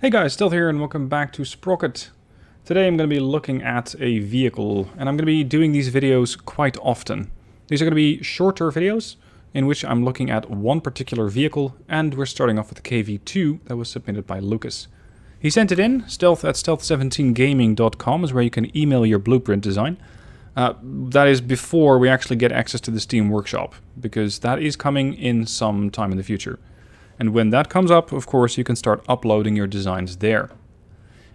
Hey guys, Stealth here and welcome back to Sprocket. Today I'm going to be looking at a vehicle and I'm going to be doing these videos quite often. These are going to be shorter videos in which I'm looking at one particular vehicle, and we're starting off with the KV-2 that was submitted by Lukas. He sent it in. stealth@stealth17gaming.com is where you can email your blueprint design. That is before we actually get access to the Steam Workshop, because that is coming in some time in the future. And when that comes up, of course, you can start uploading your designs there.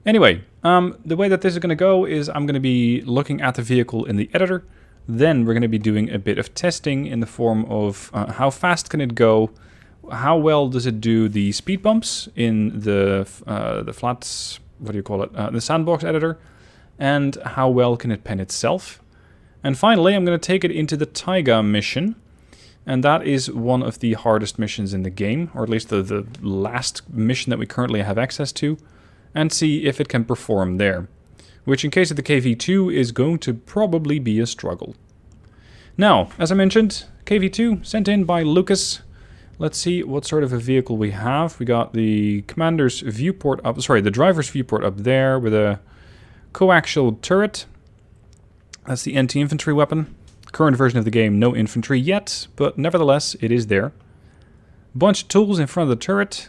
Anyway, the way that this is going to go is I'm going to be looking at the vehicle in the editor. Then we're going to be doing a bit of testing in the form of how fast can it go, how well does it do the speed bumps in the flats, what do you call it, the sandbox editor, and how well can it pen itself. And finally, I'm going to take it into the Taiga mission. And that is one of the hardest missions in the game, or at least the last mission that we currently have access to, and see if it can perform there. Which, in case of the KV-2, is going to probably be a struggle. Now, as I mentioned, KV-2 sent in by Lukas. Let's see what sort of a vehicle we have. We got the commander's viewport up, the driver's viewport up there with a coaxial turret. That's the anti-infantry weapon. Current version of the game, no infantry yet, but nevertheless, it is there. Bunch of tools in front of the turret.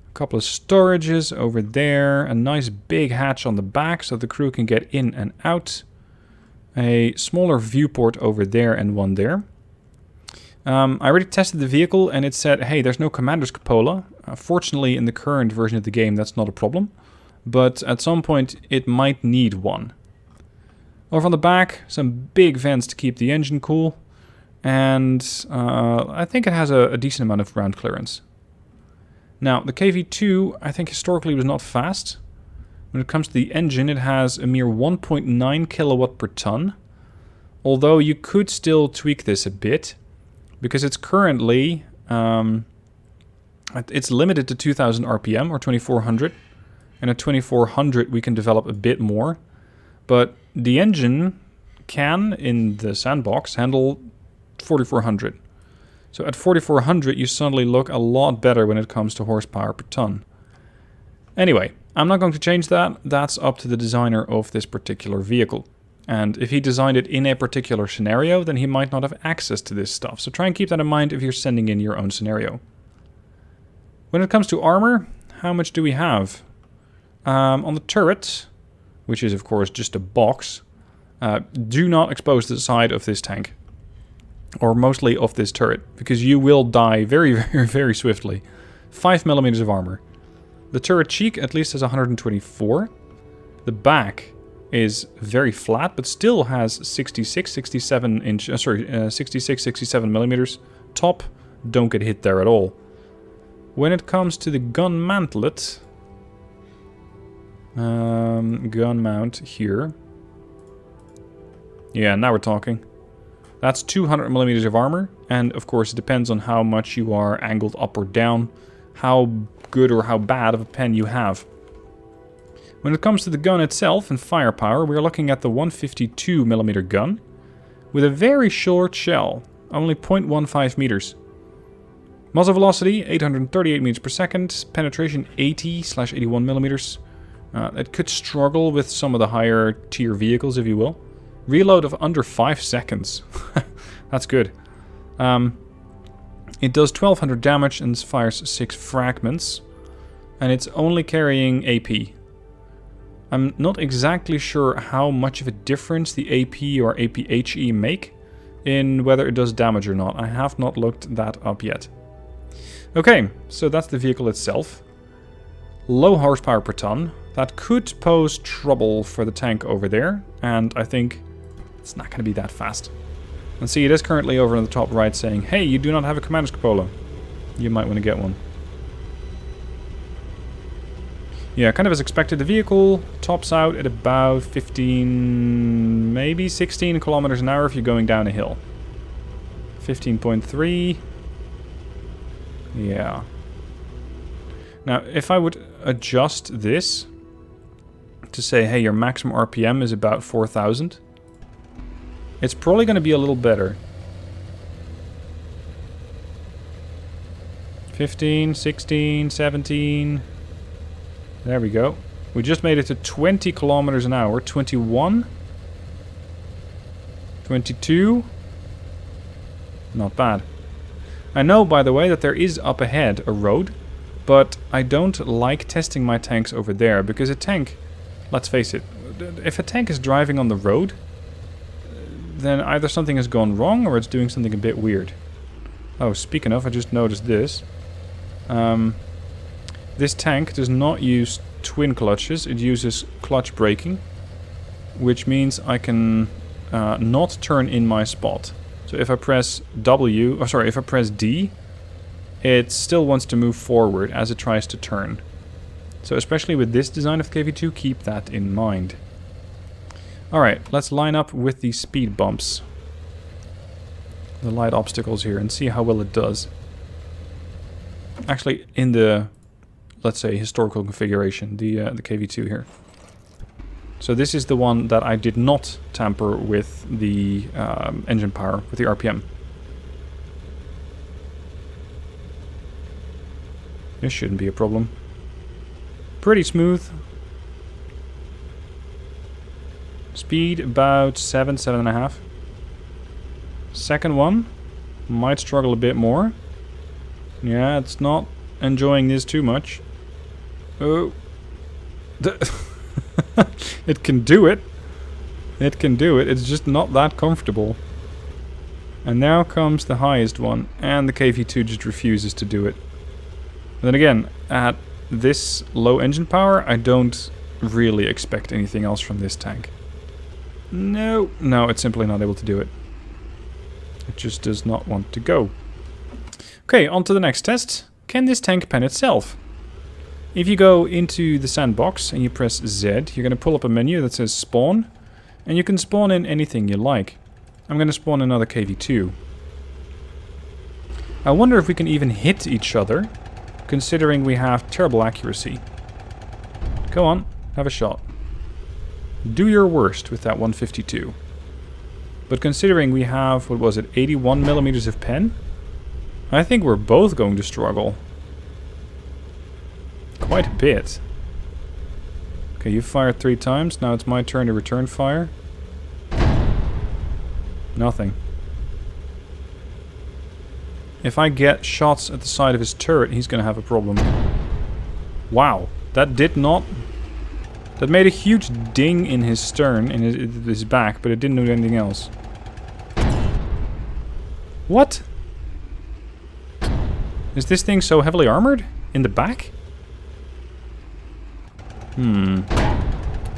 A couple of storages over there. A nice big hatch on the back so the crew can get in and out. A smaller viewport over there and one there. I already tested the vehicle and it said, hey, there's no commander's cupola. Fortunately, in the current version of the game, that's not a problem. But at some point, it might need one. Over on the back, some big vents to keep the engine cool, and I think it has a decent amount of ground clearance. Now, the KV-2, I think historically was not fast. When it comes to the engine, it has a mere 1.9 kilowatt per ton, although you could still tweak this a bit, because it's currently, it's limited to 2000 RPM, or 2400, and at 2400 we can develop a bit more. But the engine can, in the sandbox, handle 4400. So at 4400 you suddenly look a lot better when it comes to horsepower per ton. Anyway, I'm not going to change that. That's up to the designer of this particular vehicle. And if he designed it in a particular scenario, then he might not have access to this stuff. So try and keep that in mind if you're sending in your own scenario. When it comes to armor, how much do we have? On the turret, which is of course just a box, do not expose the side of this tank. Or mostly of this turret, because you will die very, very, very swiftly. 5mm of armor. The turret cheek at least has 124. The back is very flat, but still has 66, 67 millimeters. Top, don't get hit there at all. When it comes to the gun mantlet, gun mount here. Yeah, now we're talking. That's 200 millimeters of armor, and of course it depends on how much you are angled up or down, how good or how bad of a pen you have. When it comes to the gun itself and firepower, we're looking at the 152 millimeter gun with a very short shell, only 0.15 meters. Muzzle velocity 838 meters per second, penetration 80/81 millimeters. It could struggle with some of the higher tier vehicles, if you will. Reload of under 5 seconds. That's good. It does 1200 damage and fires 6 fragments. And it's only carrying AP. I'm not exactly sure how much of a difference the AP or APHE make in whether it does damage or not. I have not looked that up yet. Okay, so that's the vehicle itself. Low horsepower per ton. That could pose trouble for the tank over there, and I think it's not going to be that fast. And see, it is currently over on the top right saying, hey, you do not have a commander's cupola. You might want to get one. Yeah, kind of as expected, the vehicle tops out at about 15, maybe 16 kilometers an hour if you're going down a hill. 15.3. Yeah. Now, if I would adjust this to say, hey, your maximum RPM is about 4,000, it's probably going to be a little better. 15, 16, 17. There we go. We just made it to 20 kilometers an hour. 21. 22. Not bad. I know, by the way, that there is up ahead a road, but I don't like testing my tanks over there, because a tank, let's face it, if a tank is driving on the road, then either something has gone wrong or it's doing something a bit weird. Oh, speaking of, I just noticed this. This tank does not use twin clutches, it uses clutch braking, which means I can not turn in my spot. So if I press if I press D, it still wants to move forward as it tries to turn. So especially with this design of KV-2, keep that in mind. Alright, let's line up with the speed bumps. The light obstacles here and see how well it does. Actually, in the, let's say, historical configuration, the KV-2 here. So this is the one that I did not tamper with the engine power, with the RPM. This shouldn't be a problem. Pretty smooth. Speed about 7.5. Second one might struggle a bit more. Yeah, it's not enjoying this too much. Oh. It can do it. It can do it. It's just not that comfortable. And now comes the highest one, and the KV-2 just refuses to do it. Then again, at this low engine power, I don't really expect anything else from this tank. No, it's simply not able to do it. It just does not want to go. Okay, on to the next test. Can this tank pen itself? If you go into the sandbox and you press Z, you're going to pull up a menu that says spawn, and you can spawn in anything you like. I'm going to spawn another KV-2. I wonder if we can even hit each other, considering we have terrible accuracy. Go on, have a shot. Do your worst with that 152. But considering we have, what was it, 81 millimeters of pen, I think we're both going to struggle. Quite a bit. Okay, you fired 3 times. Now it's my turn to return fire. Nothing. If I get shots at the side of his turret, he's going to have a problem. Wow. That did not... That made a huge ding in his stern, in his back, but it didn't do anything else. What? Is this thing so heavily armored? In the back?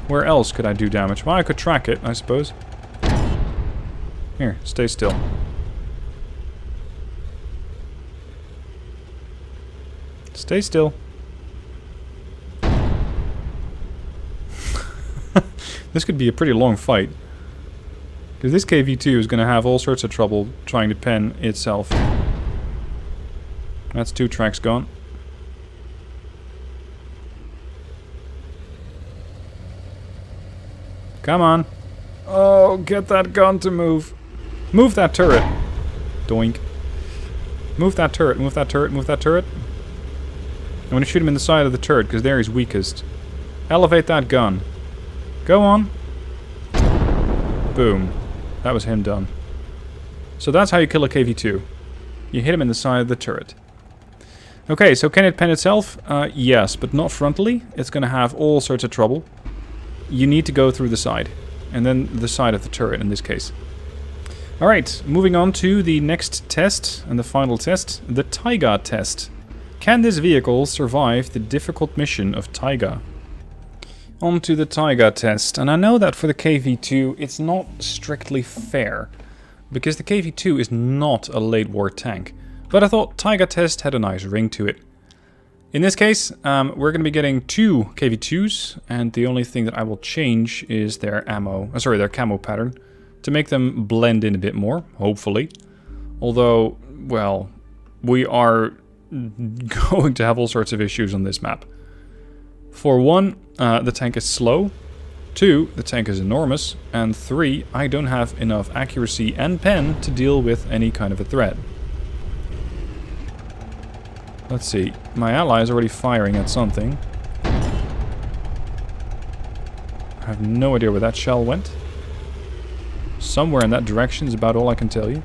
Where else could I do damage? Well, I could track it, I suppose. Here, stay still. Stay still. This could be a pretty long fight. Because this KV-2 is going to have all sorts of trouble trying to pen itself. That's 2 tracks gone. Come on. Oh, get that gun to move. Move that turret. Doink. Move that turret, move that turret, move that turret. I'm going to shoot him in the side of the turret, because there he's weakest. Elevate that gun. Go on. Boom. That was him done. So that's how you kill a KV-2. You hit him in the side of the turret. Okay, so can it pen itself? Yes, but not frontally. It's going to have all sorts of trouble. You need to go through the side. And then the side of the turret in this case. Alright, moving on to the next test, and the final test, the Taiga test. Can this vehicle survive the difficult mission of Taiga? On to the Taiga test, and I know that for the KV-2 it's not strictly fair, because the KV-2 is not a late war tank, but I thought Taiga test had a nice ring to it. In this case, we're going to be getting 2 KV-2s, and the only thing that I will change is their their camo pattern, to make them blend in a bit more, hopefully. Although, well, we are going to have all sorts of issues on this map. For 1, the tank is slow. 2, the tank is enormous. And 3, I don't have enough accuracy and pen to deal with any kind of a threat. Let's see. My ally is already firing at something. have no idea where that shell went. Somewhere in that direction is about all I can tell you.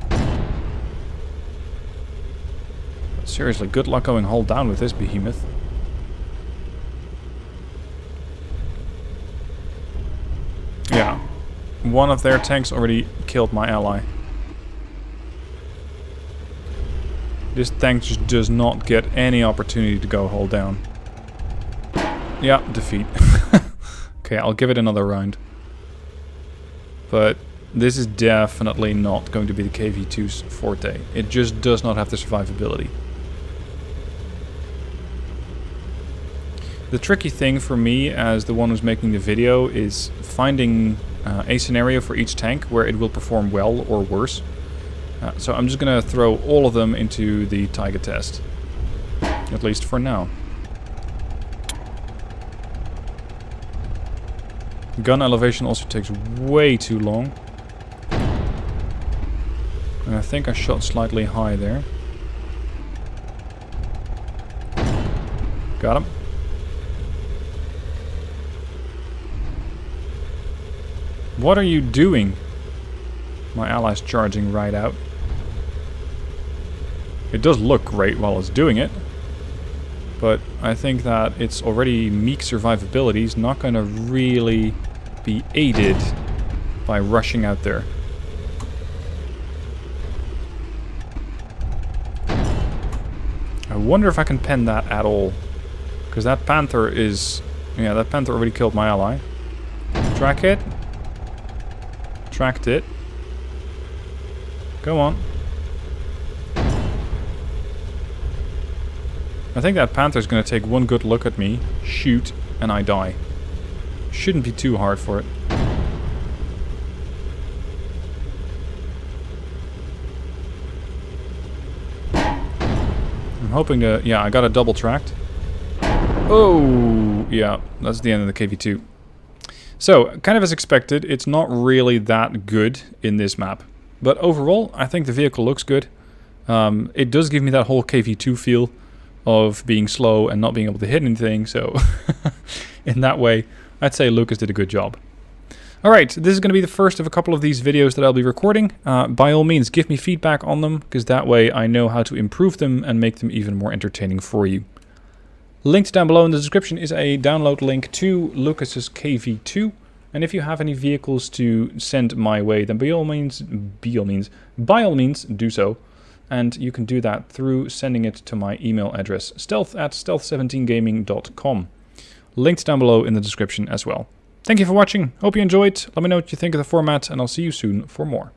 But seriously, good luck going hull down with this behemoth. Yeah. One of their tanks already killed my ally. This tank just does not get any opportunity to go hull down. Yeah, defeat. Okay, I'll give it another round. But this is definitely not going to be the KV-2's forte. It just does not have the survivability. The tricky thing for me, as the one who's making the video, is finding a scenario for each tank where it will perform well or worse. So I'm just going to throw all of them into the Tiger test. At least for now. Gun elevation also takes way too long. And I think I shot slightly high there. Got him. What are you doing? My ally's charging right out. It does look great while it's doing it. But I think that its already meek survivability is not going to really be aided by rushing out there. I wonder if I can pen that at all. Because that Panther is... Yeah, that Panther already killed my ally. Track it. Tracked it. Go on. I think that Panther's going to take one good look at me, shoot, and I die. Shouldn't be too hard for it. I'm hoping to... Yeah, I got a double tracked. Oh! Yeah, that's the end of the KV-2. So, kind of as expected, it's not really that good in this map. But overall, I think the vehicle looks good. It does give me that whole KV-2 feel of being slow and not being able to hit anything, so in that way, I'd say Lukas did a good job. Alright, this is going to be the first of a couple of these videos that I'll be recording. By all means, give me feedback on them, because that way I know how to improve them and make them even more entertaining for you. Linked down below in the description is a download link to Lukas's KV-2, and if you have any vehicles to send my way, then by all means do so. And you can do that through sending it to my email address, stealth@stealth17gaming.com. Linked down below in the description as well. Thank you for watching. Hope you enjoyed. Let me know what you think of the format, and I'll see you soon for more.